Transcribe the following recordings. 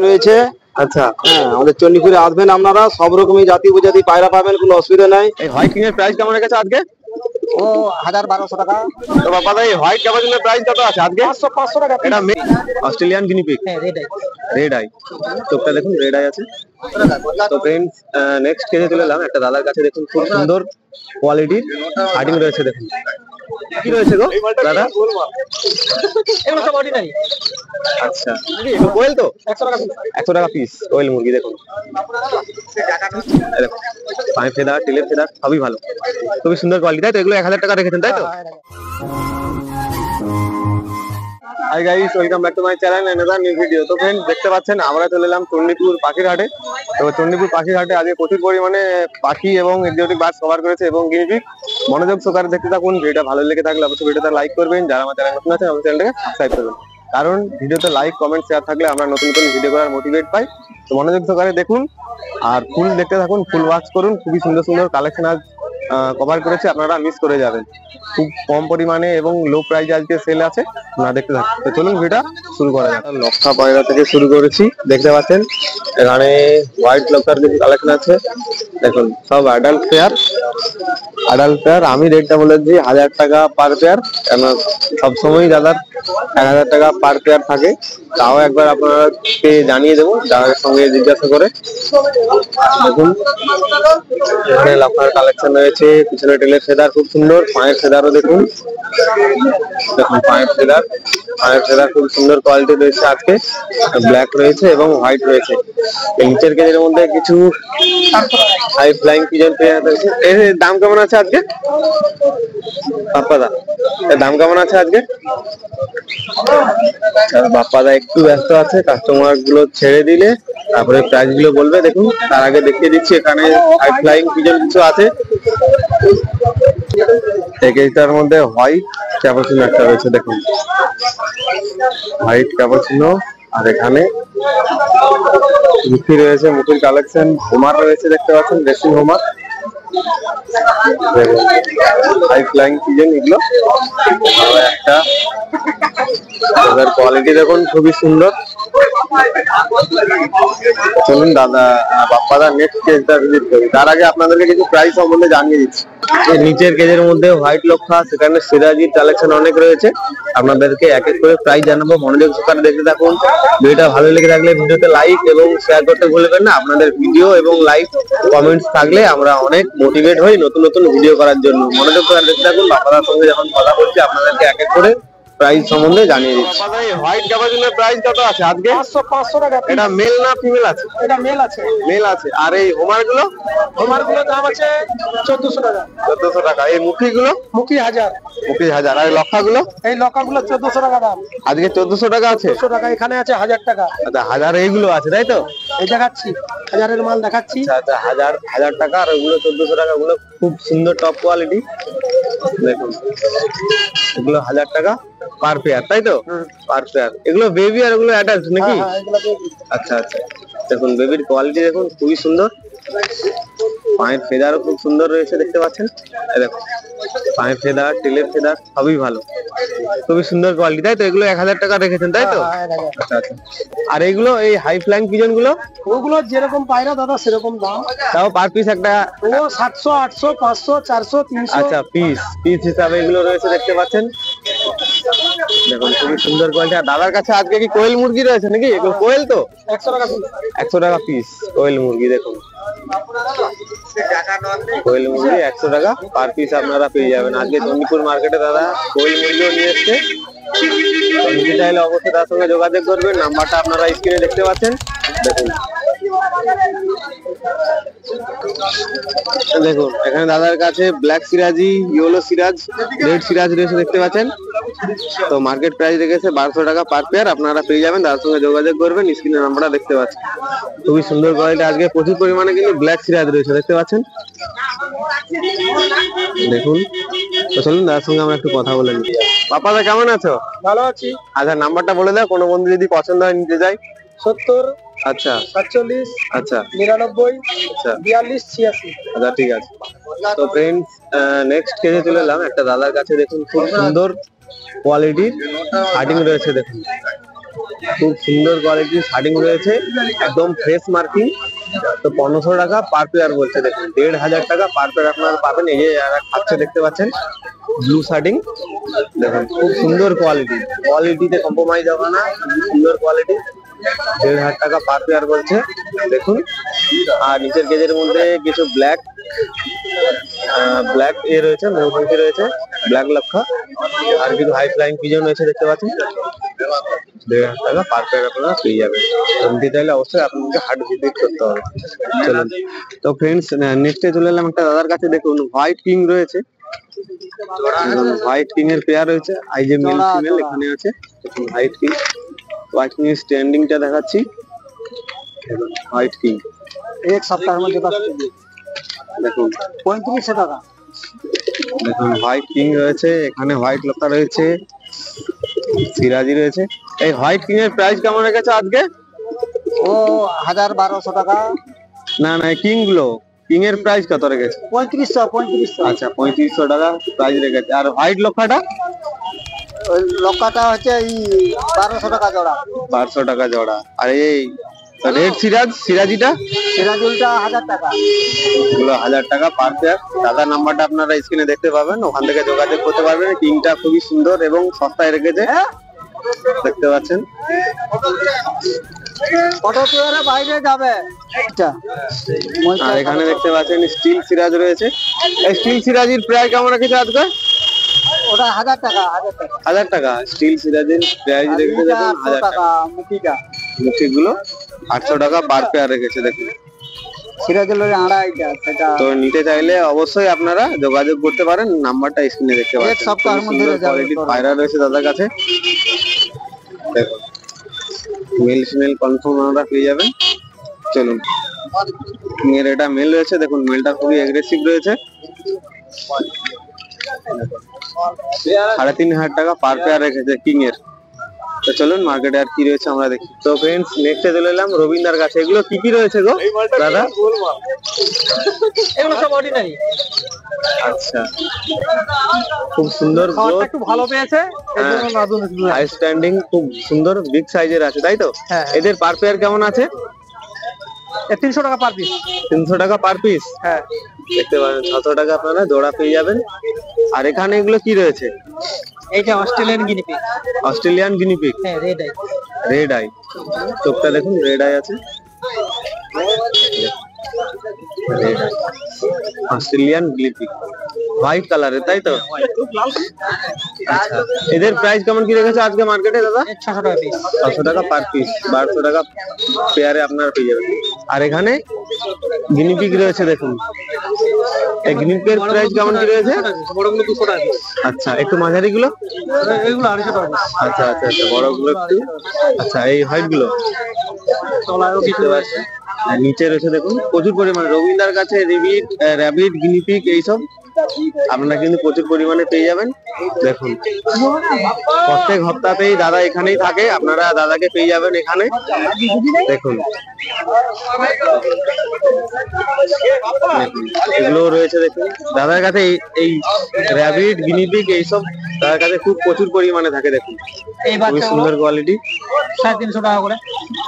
রয়েছে। আচ্ছা হ্যাঁ, আমাদের চণ্ডীপুরে আসবেন আপনারা, সব রকমই জাতি উপজাতি পায়রা পাবেন, কোনো অসুবিধা নাই। এই হোয়াইট কিং এর প্রাইস কেমন রেখেছে আজকে? ও 1200 টাকা। তো বাবা এই হোয়াইট ক্যাপাচিনোর প্রাইস কত আছে আজকে? 500 টাকা। এটা অস্ট্রেলিয়ান গিনিপিগ। হ্যাঁ, রেড আই। চোখটা দেখুন রেড আই আছে। তো ফ্রেন্ডস নেক্সট কেজে চলে এলাম একটা দাদার কাছে। দেখুন খুব সুন্দর কোয়ালিটির হার্ডিং রয়েছে। দেখুন কি রয়েছে গো দাদা? এগুলো সব অর্ডিনারি। আচ্ছা কোয়েল তো 100 টাকা পিস কোয়েল মুরগি। দেখুন পায়ে ফেদার টেলের ফেদার সবই ভালো, খুবই সুন্দর কোয়ালিটি। তাই তো এগুলো 1000 টাকা রেখেছেন তাই তো? Hi guys, welcome back to my channel another new video. তো ফ্রেন্ডস দেখতে পাচ্ছেন আমরা চলে এলাম চণ্ডীপুর পাখির হাটে। তো চণ্ডীপুর পাখির হাটে আজকে প্রচুর পরিমাণে পাখি এবং এক্সোটিক বার্ডস কভার করেছে এবং গিনিপিগ। মনোযোগ সহকারে দেখতে থাকুন। ভিডিওটা ভালো লেগে থাকলে অবশ্যই ভিডিওটা লাইক করবেন। যারা আমার চ্যানেল নতুন আছেন আমার চ্যানেলটাকে সাবস্ক্রাইব করবেন, কারণ ভিডিওতে লাইক কমেন্ট শেয়ার থাকলে আমরা নতুন নতুন ভিডিও করার মোটিভেট পাই। তো মনোযোগ সহকারে দেখুন আর ফুল দেখতে থাকুন, ফুল ওয়াচ করুন। খুবই সুন্দর সুন্দর কালেকশন আজ কভার করেছে, আপনারা মিস করে যাবেন। খুব কম পরিমাণে এবং লো প্রাইসে আজকে সেল আছে, আপনারা দেখতে থাকুন। তো চলুন ভিডিওটা শুরু করা যাক। লক্ষা পায়রা থেকে শুরু করেছি, দেখতে পাচ্ছেন এখানে হোয়াইট লক্ষার কিছু কালেকশন আছে। দেখুন সব অ্যাডাল্ট পেয়ার। আমি রেটটা বলেছি 1000 টাকা পার পেয়ার, কেন সবসময় দাদার 1000 টাকা পার পেয়ার থাকে। তাও একবার আপনাকে জানিয়ে দেবো যার সঙ্গে জিজ্ঞাসা করে। দেখুন এখানে লক্ষার কালেকশন রয়েছে, পিছনে টেলের ফেদার খুব সুন্দর, পায়ের ফেদারও দেখুন। দেখুন পায়ের ফেদার খুব সুন্দর কোয়ালিটি রয়েছে। আজকে ব্ল্যাক রয়েছে এবং হোয়াইট রয়েছে। নিচের কেজের মধ্যে কিছু হাই ফ্লাইং পিজন পেয়ার রয়েছে। এর দাম কেমন আছে আজকে বাপ্পাদা? এর দাম কেমন আছে আজকে? বাপ্পাদা একটু ব্যস্ত আছে, কাস্টমার গুলো ছেড়ে দিলে তারপরে প্রাইস গুলো বলবে। দেখুন তার আগে দেখিয়ে দিচ্ছি এখানে হাই ফ্লাইং পিজন কিছু আছে। এইটার মধ্যে হোয়াইট ক্যাপাচিনো একটা রয়েছে। দেখুন হোয়াইট ক্যাপাচিনো, আর এখানে মুখি রয়েছে, মুখির কালেকশন। হোমার রয়েছে দেখতে পাচ্ছেন, racing homer. High flying pigeon এগুলো। একটা কোয়ালিটি দেখুন খুবই সুন্দর। চলুন দাদা বাপ্পাদা নেক্সট কেজটা ভিজিট করি। তার আগে আপনাদেরকে কিছু প্রাইস সম্বন্ধে জানিয়ে দিচ্ছি। নিচের কেজের মধ্যে হোয়াইট লক্ষা, সেখানে সিরাজির কালেকশন অনেক রয়েছে। আপনাদেরকে এক এক করে প্রাইস জানাবো, মনোযোগ সহকারে দেখতে থাকুন। ভিডিওটা ভালো লেগে থাকলে ভিডিওতে লাইক এবং শেয়ার করতে ভুলবেন না। আপনাদের ভিডিও এবং লাইক কমেন্টস থাকলে আমরা অনেক মোটিভেট হই নতুন নতুন ভিডিও করার জন্য। মনোযোগ সহকারে দেখতে থাকুন। বাপ্পাদার সঙ্গে যখন কথা বলছি আপনাদেরকে এক এক করে প্রাইস সম্বন্ধে জানিয়ে দিচ্ছি। হোয়াইট ক্যাপাচিনোর প্রাইস কত আছে আজকে? 500 টাকা। এটা মেল না ফিমেল আছে? এটা মেল আছে। মেল আছে। আর এই হোমার গুলো দাম আছে 1400 টাকা। 1400 টাকা। এই মুখি গুলো? মুখি 1000। মুখি 1000। আর লক্ষা গুলো? এই লক্ষাগুলো 1400 টাকা দাম। আজকে 1400 টাকা আছে। 1400 টাকা। এখানে আছে 1000 টাকা। আচ্ছা 1000 এইগুলো আছে তাই তো? এই দেখাচ্ছি 1000 এর মাল দেখাচ্ছি। আচ্ছা 1000 টাকা। আর ওগুলো 1400 টাকা। ওগুলো খুব সুন্দর টপ কোয়ালিটি। দেখুন এগুলো 1000 টাকা পার পেয়ার তাই তো? Per pair. এগুলো বেবি আর এগুলো অ্যাডাল্ট নাকি? আচ্ছা আচ্ছা। দেখুন বেবির কোয়ালিটি দেখুন খুবই সুন্দর। পায়ের ফেদারও খুব সুন্দর রয়েছে দেখতে পাচ্ছেন। দেখুন পায়ের ফেদার টেলের ফেদার সবই ভালো, খুবই সুন্দর কোয়ালিটি তাই তো? এগুলো 1000 টাকা রেখেছেন তাই তো? আচ্ছা আচ্ছা। আর এইগুলো এই হাই ফ্লাইং পিজন গুলো? ওগুলো যেরকম পায়রা দাদা সেরকম দাম। তাও পার পিস একটা ও 700 800 500 400 300। আচ্ছা পিস হিসাবে এগুলো রয়েছে দেখতে পাচ্ছেন। দেখুন খুবই সুন্দর কোয়ালিটি। আর দাদার কাছে আজকে কি কোয়েল মুরগি রয়েছে নাকি? এগুলো কোয়েল তো? 100 টাকা পিস। 100 টাকা পিস কোয়েল মুরগি। দেখুন কোয়েল মুরগি 100 টাকা পার পিস আপনারা পেয়ে যাবেন। আজকে চণ্ডীপুর মার্কেটে দাদা কোয়েল মুরগিও নিয়ে এসছে। নিতে চাইলে অবশ্যই তার সঙ্গে যোগাযোগ করবেন। নাম্বারটা আপনারা স্ক্রিনে দেখতে পাচ্ছেন। দেখুন দেখুন এখানে দাদার কাছে ব্ল্যাক সিরাজি, ইয়েলো সিরাজ, রেড সিরাজ রয়েছে দেখতে পাচ্ছেন। তো মার্কেট প্রাইস রেখেছে 1200 টাকা পার পেয়ার, আপনারা পেয়ে যাবেন। তার সঙ্গে যোগাযোগ করবেন, স্ক্রিনে নাম্বারটা দেখতে পাচ্ছেন। খুবই সুন্দর কোয়ালিটি। আজকে প্রচুর পরিমাণে কিন্তু ব্ল্যাক সিরাজ রয়েছে দেখতে পাচ্ছেন। দেখুন তো চলুন দাদার সঙ্গে আমরা একটু কথা বলে নিই। পাপাদা কেমন আছো? ভালো আছি। আচ্ছা নাম্বারটা বলে দাও, কোনো বন্ধু যদি পছন্দ হয় নিতে যায়। 70 আচ্ছা 47 আচ্ছা 99 আচ্ছা 42 86। আচ্ছা ঠিক আছে। তো ফ্রেন্ডস নেক্সট কেজে চলে এলাম একটা দাদার কাছে। দেখুন খুব সুন্দর কোয়ালিটির হার্ডিং রয়েছে। দেখুন খুব সুন্দর কোয়ালিটির শার্টিং রয়েছে, একদম ফ্রেশ মার্কিং। তো 1500 টাকা পার পেয়ার বলছে। দেখুন 1500 টাকা পার পেয়ার আপনারা পাবেন। এই যে যারা খাচ্ছে দেখতে পাচ্ছেন ব্লু শার্টিং, দেখুন খুব সুন্দর কোয়ালিটি, কোয়ালিটিতে কম্প্রোমাইজ হবে না, সুন্দর কোয়ালিটি। 1500 টাকা পার পেয়ার বলছে। দেখুন আর নিচের গেজের মধ্যে কিছু ব্ল্যাক রয়েছে, মৌমাছি রয়েছে, ব্ল্যাক লক্ষা, আর কিছু হাই ফ্লাইং পিজন রয়েছে দেখতে পাচ্ছেন। 1500 টাকা পার পেয়ার আপনারা পেয়ে যাবেন। নিতে চাইলে অবশ্যই আপনাকে হাট ভিজিট করতে হবে। চলুন তো ফ্রেন্ডস, নেক্সটে চলে এলাম একটা দাদার কাছে। দেখুন হোয়াইট কিং রয়েছে, হোয়াইট কিং এর পেয়ার রয়েছে। এই যে মেল ফিমেল এখানে আছে, হোয়াইট কিং। হোয়াইট কিং এর স্ট্যান্ডিংটা দেখাচ্ছি। হোয়াইট কিং এক সপ্তাহের মধ্যে দেখুন 3500 টাকা। দেখুন হোয়াইট কিং রয়েছে, এখানে হোয়াইট লতা রয়েছে, সিরাজি রয়েছে। এই হোয়াইট কিং এর প্রাইস কেমন রেখেছে আজকে? ও 1200 টাকা। না না, কিং গুলো, কিং এর প্রাইস কত রেখেছে? 3500। আচ্ছা 3500 টাকা প্রাইস রেখেছে। আর হোয়াইট লক্ষাটা? ওই লক্ষাটা হচ্ছে এই 1200 টাকা জোড়া। 1200 টাকা জোড়া। আর এই রেড সিরাজিটা? সিরাজুলটা 1000 টাকা। এগুলো 1000 টাকা পার পেয়ার। দাদার নাম্বারটা আপনারা স্ক্রিনে দেখতে পাবেন, ওখান থেকে যোগাযোগ করতে পারবেন। কিংটা খুবই সুন্দর এবং সস্তায় রেখেছে, দেখতে পাচ্ছেন। কত পেয়ারে বাইরে যাবে। আর এখানে দেখতে পাচ্ছেন স্টিল সিরাজ রয়েছে। এই স্টিল সিরাজির প্রাইস কেমন রেখেছে আজকে? ওটা 1000 টাকা। 1000 টাকা স্টিল সিরাজের প্রাইস রেখেছে। দেখুন 1000 টাকা। মুখিগুলো 800 টাকা পার পেয়ার রেখেছে। দেখুন সিরাজুলের আড়াইটা, সেটা তো নিতে চাইলে অবশ্যই আপনারা যোগাযোগ করতে পারেন, নাম্বারটা স্ক্রিনে দেখতে পাচ্ছেন। এক সপ্তাহের মধ্যে কোয়ালিটির পায়রা রয়েছে দাদার কাছে। দেখুন মেল ফিমেল কনফার্ম আপনারা পেয়ে যাবেন। চলুন, এর এটা মেল রয়েছে। দেখুন মেলটা খুবই এগ্রেসিভ রয়েছে। 3500 টাকা পার পেয়ার রেখেছে কিং এর। তো চলুন মার্কেটে আর কি রয়েছে আমরা দেখি। তো ফ্রেন্ডস, নেক্সটে চলে এলাম রবীন্দার কাছে। এগুলো কি কি রয়েছে গো দাদা? এগুলো সব অর্ডিনারি। আচ্ছা, খুব সুন্দর, একটু ভালো পেয়েছে, এজন্য নতুন হাই স্ট্যান্ডিং, খুব সুন্দর বিগ সাইজের আছে, তাই তো? এদের পার পেয়ার কেমন আছে? 300 টাকা পার পিস। 300 টাকা পার পিস। হ্যাঁ, দেখতে পারেন 600 টাকা আপনারা জোড়া পেয়ে যাবেন। আর এখানে এগুলো কি রয়েছে? এইটা অস্ট্রেলিয়ান গিনিপিগ। Australian guinea pig. হ্যাঁ, রেড আই। রেড আই, চোখটা দেখুন রেড আই আছে। অস্ট্রেলিয়ান গিনিপিগ হোয়াইট কালারের, তাই তো? আচ্ছা, এদের প্রাইস কেমন কি রেখেছে আজকে মার্কেটে দাদা? 600 টাকা পিস। 600 টাকা পার পিস, 1200 টাকা পেয়ারে আপনারা পেয়ে যাবেন। আর এখানে গিনিপিগ রয়েছে, দেখুন এই গিনিপিগের প্রাইস কেমন কি রয়েছে? বড়গুলো 200 টাকা পিস। আচ্ছা, একটু মাঝারি গুলো? এগুলো 250 টাকা পিস। আচ্ছা আচ্ছা আচ্ছা, বড়গুলো একটু। আচ্ছা, এই হোয়াইট গুলো তলায়ও কিছু আছে। আর নিচে রয়েছে দেখুন প্রচুর পরিমাণে রবীন্দার কাছে র্যাবিট গিনিপিগ এইসব আপনারা কিন্তু প্রচুর পরিমাণে পেয়ে যাবেন। দেখুন প্রত্যেক সপ্তাহেই দাদা এখানেই থাকে, আপনারা দাদাকে পেয়ে যাবেন এখানে। দেখুন এগুলো রয়েছে, দেখুন দাদার কাছে এই র্যাবিট গিনিপিগ এইসব দাদার কাছে খুব প্রচুর পরিমাণে থাকে। দেখুন খুবই সুন্দর কোয়ালিটি। 350 টাকা করে।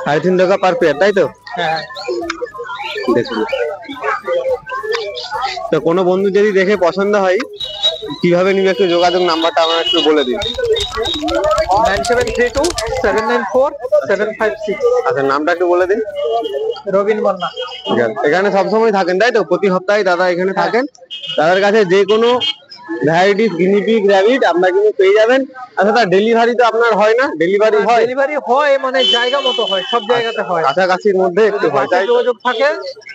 350 টাকা পার পেয়ার, তাই তো? হ্যাঁ, দেখুন। তো কোনো বন্ধু যদি দেখে পছন্দ হয় কিভাবে নিবে, একটু যোগাযোগ নাম্বারটা আমরা একটু বলে দিন। 9732794756। আচ্ছা, নামটা একটু বলে দিন। রবিন বন্না। এখানে সবসময় থাকেন, তাই তো? প্রতি সপ্তাহে দাদা এখানে থাকেন। দাদার কাছে যে কোনো ভ্যারাইটিস গিনিপিগ র্যাবিট আপনারা কিন্তু পেয়ে যাবেন। আচ্ছা, তার ডেলিভারি তো আপনার হয় না? ডেলিভারি হয়? ডেলিভারি হয়, মানে জায়গা মতো হয়, সব জায়গাতে হয়। কাছাকাছির মধ্যে একটু হয়, তাই? যোগাযোগ থাকে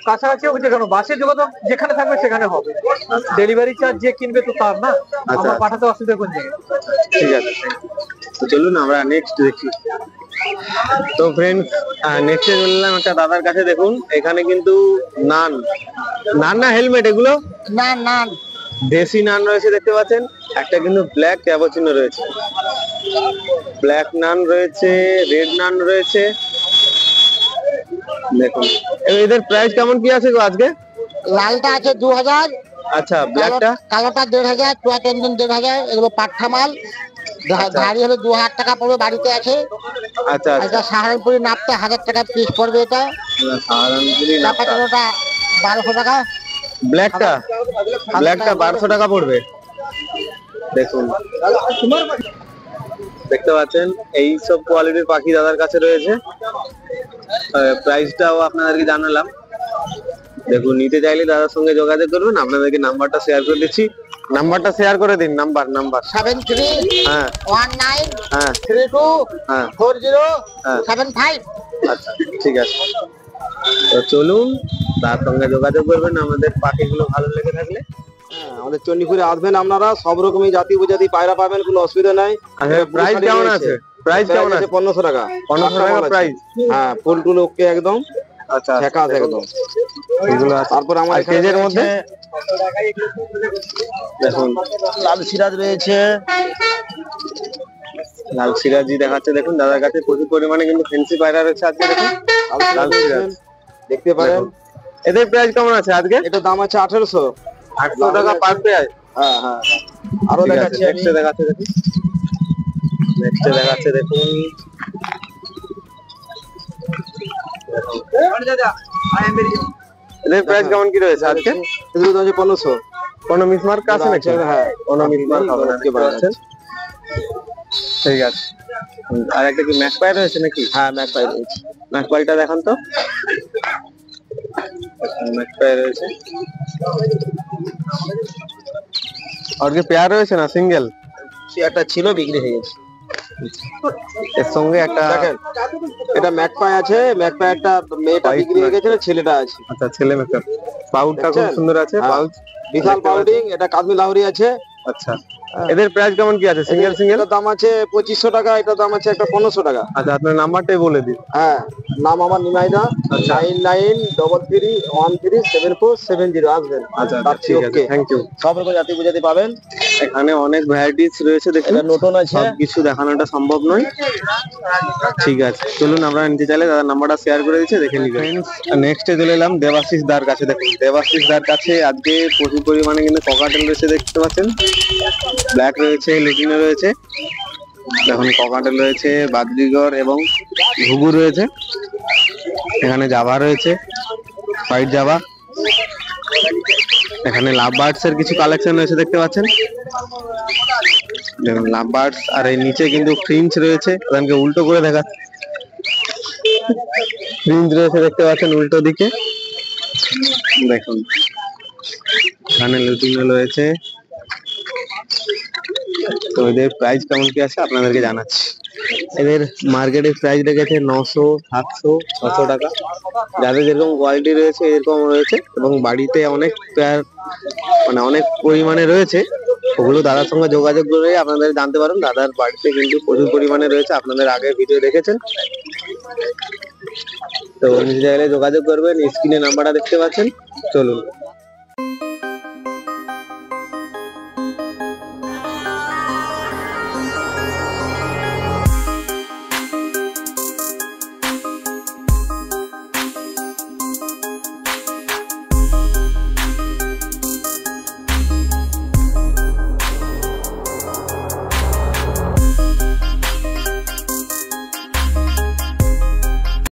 কাছাকাছিও, যেখানে বাসের যোগাযোগ যেখানে থাকবে সেখানে হবে। ডেলিভারি চার্জ যে কিনবে তো তার না, আমরা পাঠাতে অসুবিধা কোন জায়গায়। ঠিক আছে, তো চলুন আমরা নেক্সট দেখি। তো ফ্রেন্ডস, নেক্সটে চলে এলাম একটা দাদার কাছে। দেখুন এখানে কিন্তু নান না হেলমেট, এগুলো নান দেশি নান রয়েছে, দেখতে পাচ্ছেন। একটা কিন্তু ব্ল্যাক ক্যাপুচিনো রয়েছে, ব্ল্যাক নান রয়েছে, রেড নান রয়েছে। দেখুন এদের প্রাইস কেমন কি আছে গো আজকে? লালটা আছে 2000। আচ্ছা, ব্ল্যাকটা? কালোটা 1500, চুয়াচন্দন 1500। এগুলো পাঠা মাল। ধাড়ি হলো 2000 টাকা পড়বে, বাড়িতে আছে। আচ্ছা আচ্ছা, এটা সাহারানপুরি নাপতে 1000 টাকা পিস পড়বে। এটা সাহারানপুরি নাপতা। চাপাচালোটা 1200 টাকা। ব্ল্যাকটা 1200 টাকা পড়বে। দেখুন, দেখতে পাচ্ছেন এই সব কোয়ালিটির পাখি দাদার কাছে রয়েছে। প্রাইসটাও আপনাদেরকে জানালাম। দেখুন, নিতে চাইলে দাদার সঙ্গে যোগাযোগ করবেন। আপনাদেরকে নাম্বারটা শেয়ার করে দিচ্ছি, নাম্বারটা শেয়ার করে দিন। নাম্বার 73 হ্যাঁ 19 হ্যাঁ 32 হ্যাঁ 4075। আচ্ছা, ঠিক আছে। তো চলুন, তার সঙ্গে যোগাযোগ করবেন আমাদের পাখিগুলো ভালো লেগে থাকলে। আমাদের চণ্ডীপুরে আসবেন আপনারা, সব রকমই জাতি উপজাতি পায়রা পাবেন, কোনো অসুবিধা নাই। প্রাইস কেমন আছে? প্রাইস কেমন আছে? 1500 টাকা। 1500 টাকা প্রাইস। হ্যাঁ, ফুল টুল ওকে একদম। আচ্ছা, ঠেকা আছে একদম। এগুলো আছে। তারপর আমার আর কেজের মধ্যে দেখুন লাল সিরাজ রয়েছে। লাল সিরাজি দেখাচ্ছে। দেখুন, দাদার কাছে প্রচুর পরিমাণে কিন্তু ফেন্সি পায়রা রয়েছে আজকে। দেখুন লাল সিরাজ দেখতে পারেন। এদের প্রাইস কেমন আছে আজকে? এটার দাম আছে 1800 টাকা পার পেয়ার। হ্যাঁ হ্যাঁ। আরো দেখাচ্ছি আমি। নেক্সট দেখাচ্ছে দেখুন, নেক্সট দেখাচ্ছে দেখুন। এদের প্রাইস কেমন কি রয়েছে আজকে? এগুলো দাম আছে 1500। কোনো মিসমার্ক আছে নাকি? হ্যাঁ, কোনো মিসমার্ক হবে না। দেখতে পাচ্ছেন। ঠিক আছে। আর একটা কি ম্যাক পাই রয়েছে নাকি? হ্যাঁ, ম্যাক পাই রয়েছে। ম্যাক পাইটা দেখান তো। ম্যাক পাই রয়েছে। আর কি পেয়ার রয়েছে না সিঙ্গেল? একটা ছিল, বিক্রি হয়ে গেছে। এর সঙ্গে একটা দেখেন, এটা ম্যাকপাই আছে। ম্যাকপাই একটা মেয়েটা বিক্রি হয়ে গেছে, ছেলেটা আছে। আচ্ছা, ছেলে মেকআপ। পাউডটা খুব সুন্দর আছে। পাউচ বিশাল পাউডিং। এটা কাশ্মীর লাহোরি আছে। আচ্ছা, এদের প্রাইস কেমন কি আছে? সিঙ্গেল সিঙ্গেল দাম আছে 2500 টাকা। এটা দাম আছে একটা 1500 টাকা। আচ্ছা, আপনার নাম্বারটাই বলে দিন। হ্যাঁ, নাম আমার নিমাইদা। 9933137470 আসবেন। আচ্ছা, ঠিক আছে, থ্যাংক ইউ। সব রকম জাতি উপজাতি পাবেন। এখানে অনেক ভ্যারাইটিস রয়েছে। দেখুন, এটা নতুন আছে। সবকিছু দেখানোটা সম্ভব নয়। ঠিক আছে, চলুন, আমরা নিতে চাইলে দাদার নাম্বারটা শেয়ার করে দিচ্ছি, দেখে নিবেন। নেক্সটে চলে এলাম দেবাশিস দার কাছে। দেখুন, দেবাশিস দার কাছে আজকে প্রচুর পরিমাণে কিন্তু ককাটেল রয়েছে, দেখতে পাচ্ছেন। ব্ল্যাক রয়েছে, লুটিনো রয়েছে। দেখুন, ককাটেল রয়েছে, বাদরিগর এবং ঘুঘু রয়েছে। এখানে জাভা রয়েছে, হোয়াইট জাভা। এখানে লাভ বার্ডস এর কিছু কালেকশন রয়েছে, দেখতে পাচ্ছেন। দেখুন, লাভ বার্ডস। আর এই নিচে কিন্তু ফ্রিঞ্চ রয়েছে। ওখানকে উল্টো করে দেখাচ্ছে। ফ্রিঞ্চ রয়েছে, দেখতে পাচ্ছেন উল্টো দিকে। দেখুন, এখানে লুটিনো রয়েছে। তো এদের প্রাইস কেমন কি আছে আপনাদেরকে জানাচ্ছি। এদের মার্কেটের প্রাইস রেখেছে 900, 700, 600 টাকা। যাদের যেরকম কোয়ালিটি রয়েছে এরকম রয়েছে। এবং বাড়িতে অনেক পেয়ার, মানে অনেক পরিমাণে রয়েছে। ওগুলো দাদার সঙ্গে যোগাযোগ করে আপনাদের জানতে পারেন। দাদার বাড়িতে কিন্তু প্রচুর পরিমাণে রয়েছে, আপনাদের আগে ভিডিও দেখেছেন। তো নিজে চাইলে যোগাযোগ করবেন। স্ক্রিনে নাম্বারটা দেখতে পাচ্ছেন। চলুন।